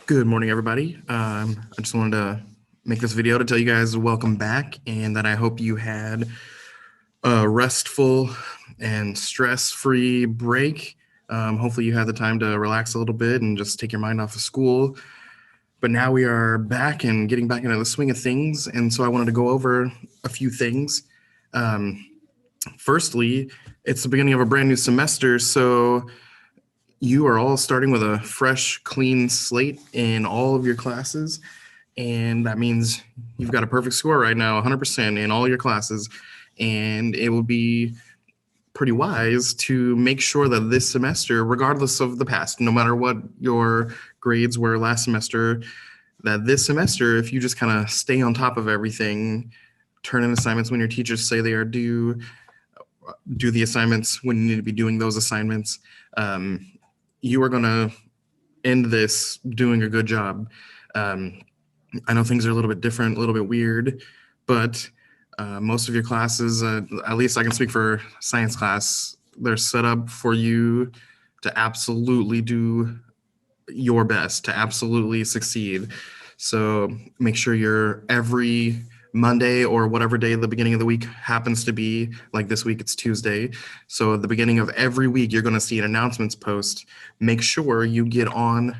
Good morning, everybody. I just wanted to make this video to tell you guys welcome back and that I hope you had a restful and stress-free break. Hopefully you had the time to relax a little bit and just take your mind off of school. But now we are back and getting back into the swing of things. And so I wanted to go over a few things. Firstly, it's the beginning of a brand new semester. So you are all starting with a fresh, clean slate in all of your classes. And that means you've got a perfect score right now, 100% in all your classes. And it will be pretty wise to make sure that this semester, regardless of the past, no matter what your grades were last semester, that this semester, if you just kind of stay on top of everything, turn in assignments when your teachers say they are due, do the assignments when you need to be doing those assignments, you are going to end this doing a good job. I know things are a little bit different, a little bit weird, but most of your classes, at least I can speak for science class, they're set up for you to absolutely do your best, to absolutely succeed. So make sure you're every Monday or whatever day the beginning of the week happens to be, like this week it's Tuesday. So at the beginning of every week, you're going to see an announcements post. Make sure you get on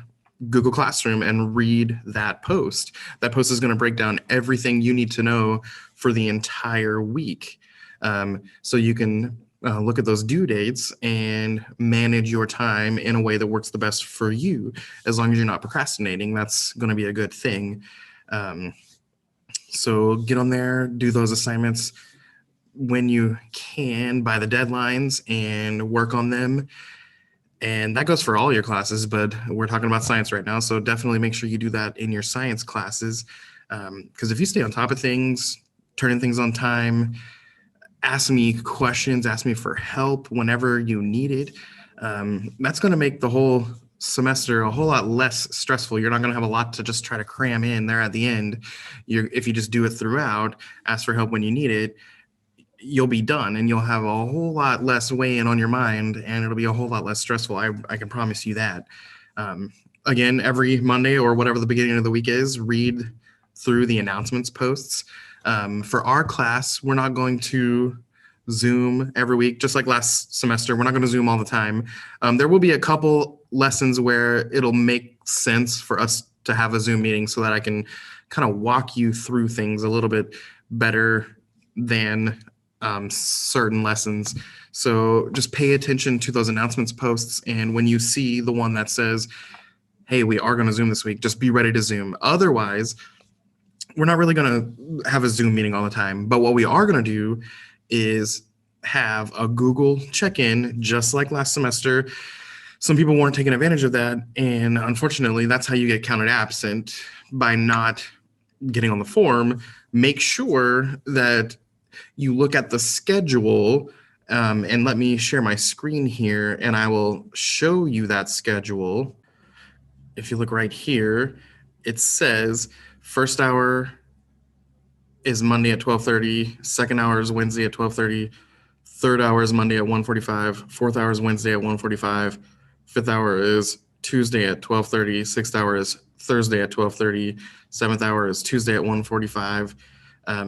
Google Classroom and read that post. That post is going to break down everything you need to know for the entire week. So you can look at those due dates and manage your time in a way that works the best for you. As long as you're not procrastinating, that's going to be a good thing. So get on there, do those assignments when you can by the deadlines and work on them. And that goes for all your classes, but we're talking about science right now. So definitely make sure you do that in your science classes. Because if you stay on top of things, turning things on time, ask me questions, ask me for help whenever you need it, that's going to make the whole semester a whole lot less stressful. You're not going to have a lot to just try to cram in there at the end. If you just do it throughout, ask for help when you need it, you'll be done and you'll have a whole lot less weighing on your mind and it'll be a whole lot less stressful. I can promise you that. Again, every Monday or whatever the beginning of the week is, read through the announcements posts. For our class, we're not going to Zoom every week, just like last semester. We're not going to Zoom all the time. There will be a couple lessons where it'll make sense for us to have a Zoom meeting so that I can kind of walk you through things a little bit better than certain lessons. So just pay attention to those announcements posts. And when you see the one that says, hey, we are going to Zoom this week, just be ready to Zoom. Otherwise, we're not really going to have a Zoom meeting all the time. But what we are going to do is have a Google check-in, just like last semester. Some people weren't taking advantage of that. And unfortunately, that's how you get counted absent, by not getting on the form. Make sure that you look at the schedule, and let me share my screen here and I will show you that schedule. If you look right here, it says first hour is Monday at 12:30, second hour is Wednesday at 12:30, third hour is Monday at 1:45, fourth hour is Wednesday at 1:45, fifth hour is Tuesday at 12:30, sixth hour is Thursday at 12:30, seventh hour is Tuesday at 1:45.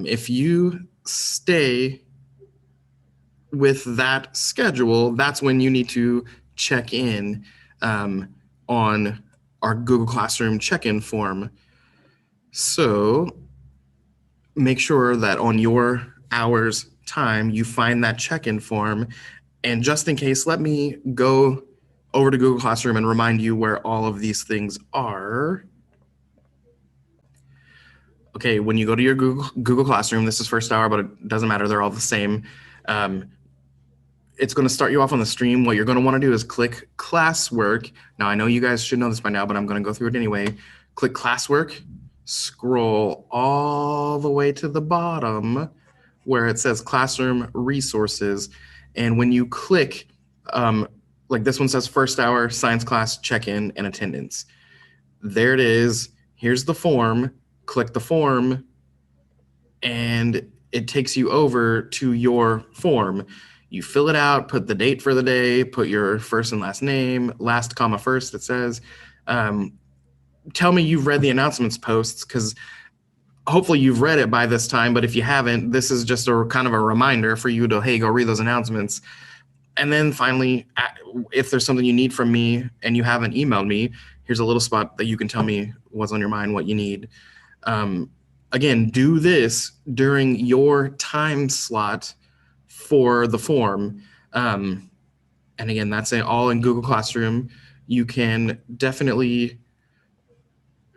If you stay with that schedule, that's when you need to check in on our Google Classroom check-in form. So make sure that on your hours time, you find that check-in form. And just in case, let me go over to Google Classroom and remind you where all of these things are. Okay, when you go to your Google Classroom, this is first hour, but it doesn't matter. They're all the same. It's going to start you off on the stream. What you're going to want to do is click classwork. Now, I know you guys should know this by now, but I'm going to go through it anyway. Click classwork, scroll all the way to the bottom where it says classroom resources. And when you click, like this one says first hour, science class, check-in, and attendance. There it is. Here's the form. Click the form, and it takes you over to your form. You fill it out, put the date for the day, put your first and last name, last comma first, it says. tell me you've read the announcements posts, because hopefully you've read it by this time. But if you haven't, this is just a kind of a reminder for you to, hey, go read those announcements. And then finally, if there's something you need from me and you haven't emailed me, here's a little spot that you can tell me what's on your mind, what you need. Again, do this during your time slot for the form. And again, that's all in Google Classroom. You can definitely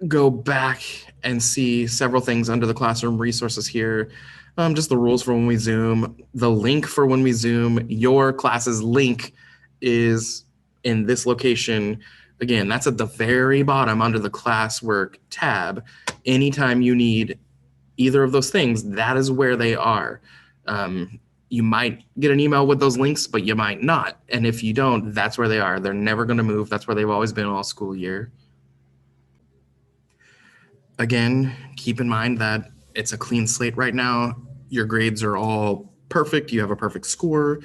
go back and see several things under the classroom resources here. Just the rules for when we Zoom, the link for when we Zoom, your class's link is in this location. Again, that's at the very bottom under the classwork tab. Anytime you need either of those things, that is where they are. You might get an email with those links, but you might not. And if you don't, that's where they are. They're never going to move. That's where they've always been all school year. Again, keep in mind that it's a clean slate right now. Your grades are all perfect. You have a perfect score.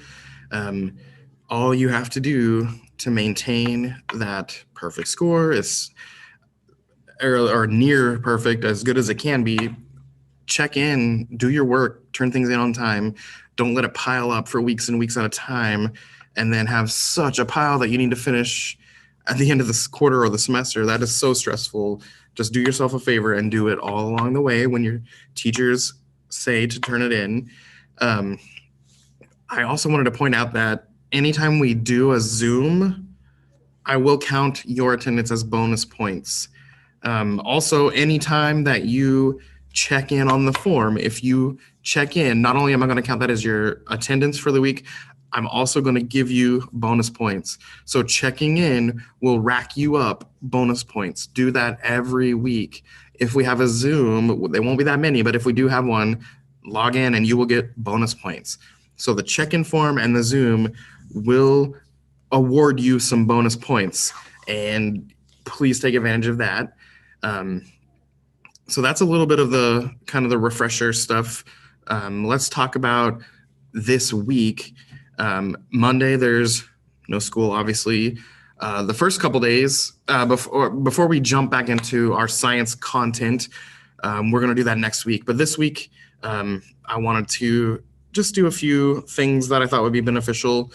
All you have to do to maintain that perfect score is, or near perfect, as good as it can be, check in, do your work, turn things in on time. Don't let it pile up for weeks and weeks at a time and then have such a pile that you need to finish at the end of this quarter or the semester. That is so stressful. Just do yourself a favor and do it all along the way when your teachers say to turn it in. I also wanted to point out that anytime we do a Zoom, I will count your attendance as bonus points. Also, anytime that you check in on the form, if you check in, not only am I going to count that as your attendance for the week, I'm also going to give you bonus points. So checking in will rack you up bonus points. Do that every week. If we have a Zoom, there won't be that many, but if we do have one, log in and you will get bonus points. So the check-in form and the Zoom will award you some bonus points, and please take advantage of that. So that's a little bit of the kind of the refresher stuff. Let's talk about this week. Monday, there's no school, obviously. The first couple days, before we jump back into our science content, we're going to do that next week. But this week, I wanted to just do a few things that I thought would be beneficial.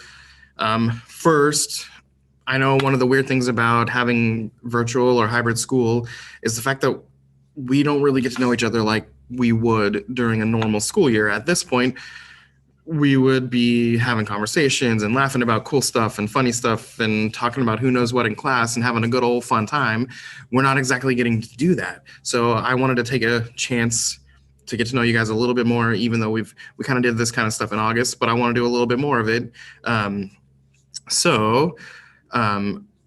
First, I know one of the weird things about having virtual or hybrid school is the fact that we don't really get to know each other like we would during a normal school year. At this point, we would be having conversations and laughing about cool stuff and funny stuff and talking about who knows what in class and having a good old fun time. We're not exactly getting to do that. So I wanted to take a chance to get to know you guys a little bit more, even though we kind of did this kind of stuff in August, but I want to do a little bit more of it.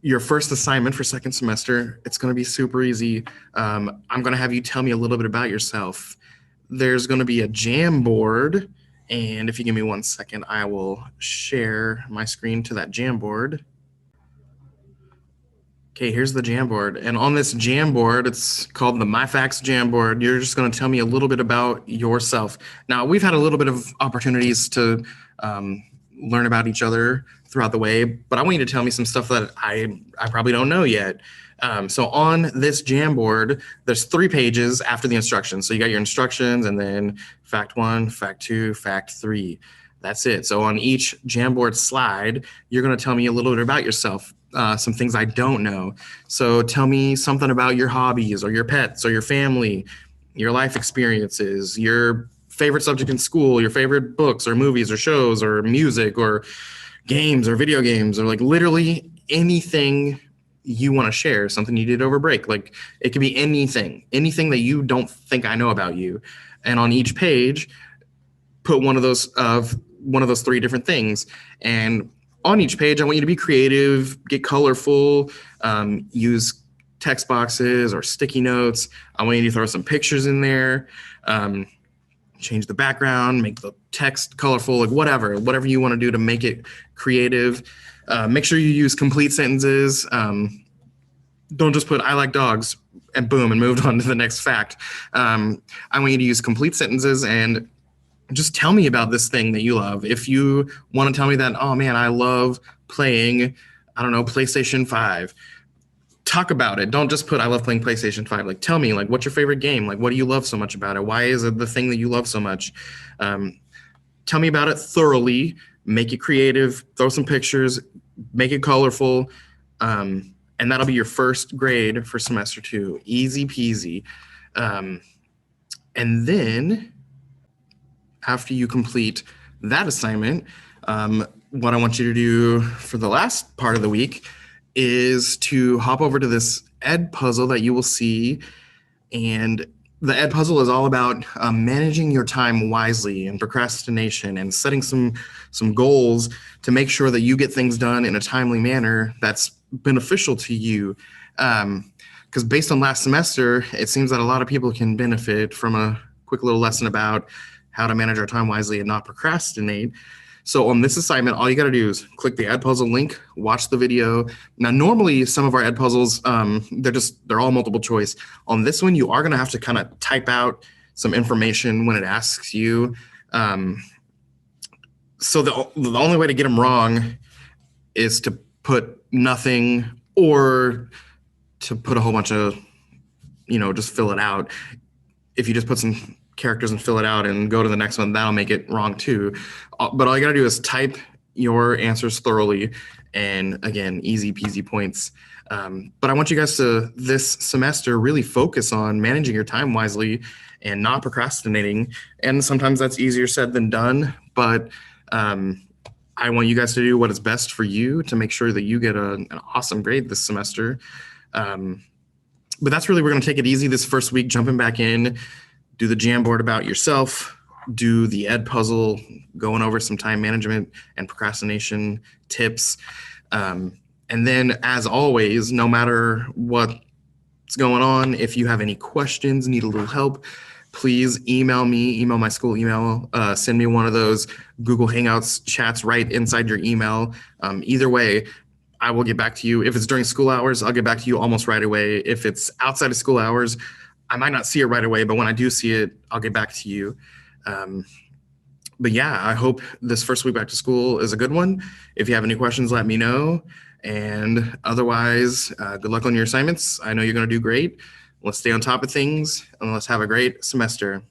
Your first assignment for second semester, it's going to be super easy. I'm going to have you tell me a little bit about yourself. There's going to be a Jamboard, and if you give me 1 second, I will share my screen to that Jamboard. Okay, here's the Jamboard. And on this Jamboard, it's called the MyFacts Jamboard. You're just going to tell me a little bit about yourself. Now, we've had a little bit of opportunities to learn about each other throughout the way, but I want you to tell me some stuff that I probably don't know yet. So on this Jamboard, there's 3 pages after the instructions. So you got your instructions and then fact 1, fact 2, fact 3. That's it. So on each Jamboard slide, you're going to tell me a little bit about yourself, some things I don't know. So tell me something about your hobbies or your pets or your family, your life experiences, your favorite subject in school, your favorite books or movies or shows or music or games or video games, or like literally anything you want to share, something you did over break. Like it could be anything that you don't think I know about you. And on each page, put one of those 3 different things. And on each page, I want you to be creative, get colorful, use text boxes or sticky notes. I want you to throw some pictures in there, change the background, make the text colorful, like whatever you want to do to make it creative. Make sure you use complete sentences. Don't just put "I like dogs" and boom, and moved on to the next fact. I want you to use complete sentences and just tell me about this thing that you love. If you want to tell me that, oh man, I love playing, I don't know, PlayStation 5, talk about it. Don't just put I love playing PlayStation 5. Like, tell me, like, what's your favorite game? Like, what do you love so much about it? Why is it the thing that you love so much? Um, Tell me about it thoroughly. Make it creative. Throw some pictures. Make it colorful. And that'll be your first grade for semester 2. Easy peasy. Um, and then after you complete that assignment, what I want you to do for the last part of the week is to hop over to this ed puzzle that you will see. And the ed puzzle is all about managing your time wisely and procrastination and setting some goals to make sure that you get things done in a timely manner that's beneficial to you. Because based on last semester, it seems that a lot of people can benefit from a quick little lesson about how to manage our time wisely and not procrastinate. So on this assignment, all you got to do is click the Ed Puzzle link, watch the video. Now, normally some of our Ed Puzzles, they're all multiple choice. On this one, you are going to have to kind of type out some information when it asks you. So the only way to get them wrong is to put nothing or to put a whole bunch of, just fill it out. If you just put some characters and fill it out and go to the next one, that'll make it wrong too. But all you gotta do is type your answers thoroughly, and again, easy peasy points. But I want you guys to this semester really focus on managing your time wisely and not procrastinating. And sometimes that's easier said than done, but I want you guys to do what is best for you to make sure that you get an awesome grade this semester. But that's really, we're going to take it easy this first week, jumping back in, do the Jamboard about yourself, do the Ed Puzzle, going over some time management and procrastination tips. And then, as always, no matter what's going on, if you have any questions, need a little help, please email me, email my school email, send me one of those Google Hangouts chats right inside your email. Either way, I will get back to you. If it's during school hours, I'll get back to you almost right away. If it's outside of school hours, I might not see it right away, but when I do see it, I'll get back to you. But yeah, I hope this first week back to school is a good one. If you have any questions, let me know. And otherwise, good luck on your assignments. I know you're going to do great. Let's stay on top of things and let's have a great semester.